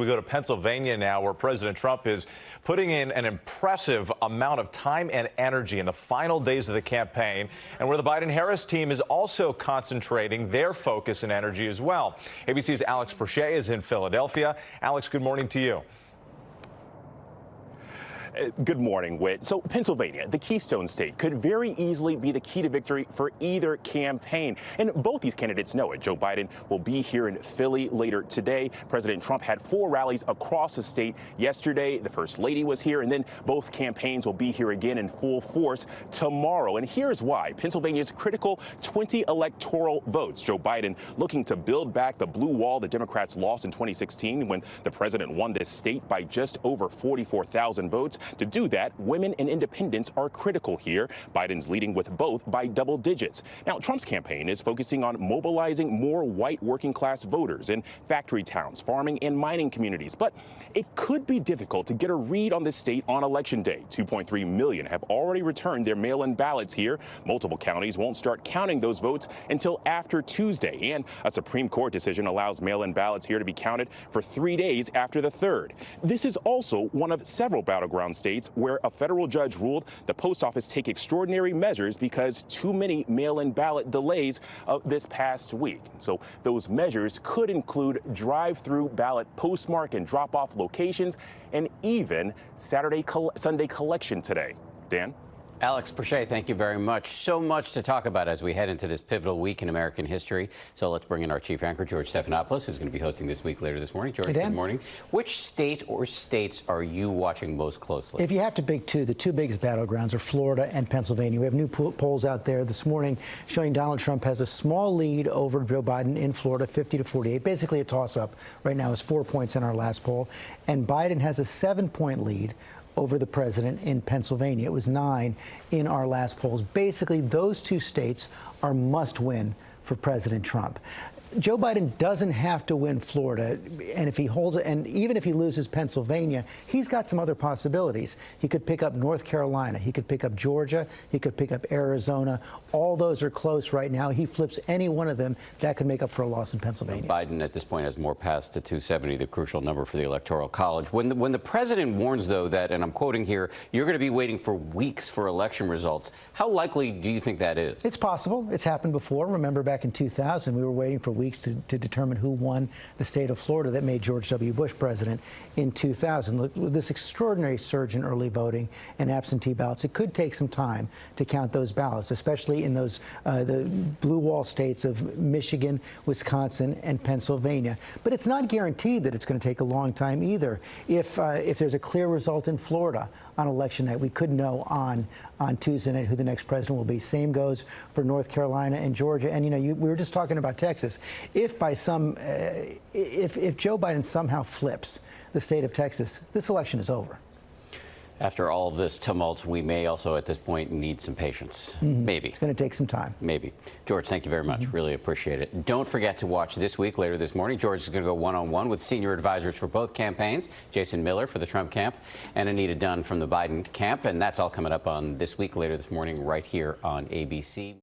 We go to Pennsylvania now, where President Trump is putting in an impressive amount of time and energy in the final days of the campaign, and where the Biden-Harris team is also concentrating their focus and energy as well. ABC's Alex Perche is in Philadelphia. Alex, good morning to you. Good morning, Whit. So Pennsylvania, the Keystone State, could very easily be the key to victory for either campaign. And both these candidates know it. Joe Biden will be here in Philly later today. President Trump had 4 rallies across the state yesterday. The First Lady was here, and then both campaigns will be here again in full force tomorrow. And here's why. Pennsylvania's critical 20 electoral votes. Joe Biden looking to build back the blue wall the Democrats lost in 2016 when the president won this state by just over 44,000 votes. To do that, women and independents are critical here. Biden's leading with both by double digits. Now, Trump's campaign is focusing on mobilizing more white working class voters in factory towns, farming and mining communities. But it could be difficult to get a read on this state on Election Day. 2.3 million have already returned their mail-in ballots here. Multiple counties won't start counting those votes until after Tuesday. And a Supreme Court decision allows mail-in ballots here to be counted for 3 days after the 3rd. This is also one of several battleground states where a federal judge ruled the post office take extraordinary measures because too many mail-in ballot delays this past week. So those measures could include drive-through ballot postmark and drop-off locations, and even Sunday collection today. Dan? Alex Perche, thank you very much. So much to talk about as we head into this pivotal week in American history. So let's bring in our chief anchor, George Stephanopoulos, who's going to be hosting This Week later this morning. George, good morning. Which state or states are you watching most closely? If you have to pick two, the two biggest battlegrounds are Florida and Pennsylvania. We have new polls out there this morning showing Donald Trump has a small lead over Joe Biden in Florida, 50 to 48. Basically a toss-up. Right now is 4 points in our last poll. And Biden has a 7-point lead over the president in Pennsylvania. It was 9 in our last polls. Basically, those two states are must-win for President Trump. Joe Biden doesn't have to win Florida, and if he holds it, and even if he loses Pennsylvania, he's got some other possibilities. He could pick up North Carolina, he could pick up Georgia, he could pick up Arizona. All those are close right now. He flips any one of them, that could make up for a loss in Pennsylvania. Biden at this point has more past to 270, the crucial number for the Electoral College. When the president warns, though, that, and I'm quoting here, you're going to be waiting for weeks for election results, how likely do you think that is? It's possible. It's happened before. Remember back in 2000, we were waiting for weeks to determine who won the state of Florida that made George W. Bush president in 2000. Look, with this extraordinary surge in early voting and absentee ballots, it could take some time to count those ballots, especially in those the blue wall states of Michigan, Wisconsin, and Pennsylvania. But it's not guaranteed that it's going to take a long time either. If there's a clear result in Florida on election night, we could know on Tuesday night who the next president will be. Same goes for North Carolina and Georgia. And, you know, we were just talking about Texas. If Joe Biden somehow flips the state of Texas, this election is over. After all of this tumult, we may also at this point need some patience. Maybe. It's going to take some time. Maybe. George, thank you very much. Really appreciate it. Don't forget to watch This Week later this morning. George is going to go one-on-one with senior advisors for both campaigns, Jason Miller for the Trump camp and Anita Dunn from the Biden camp. And that's all coming up on This Week later this morning right here on ABC.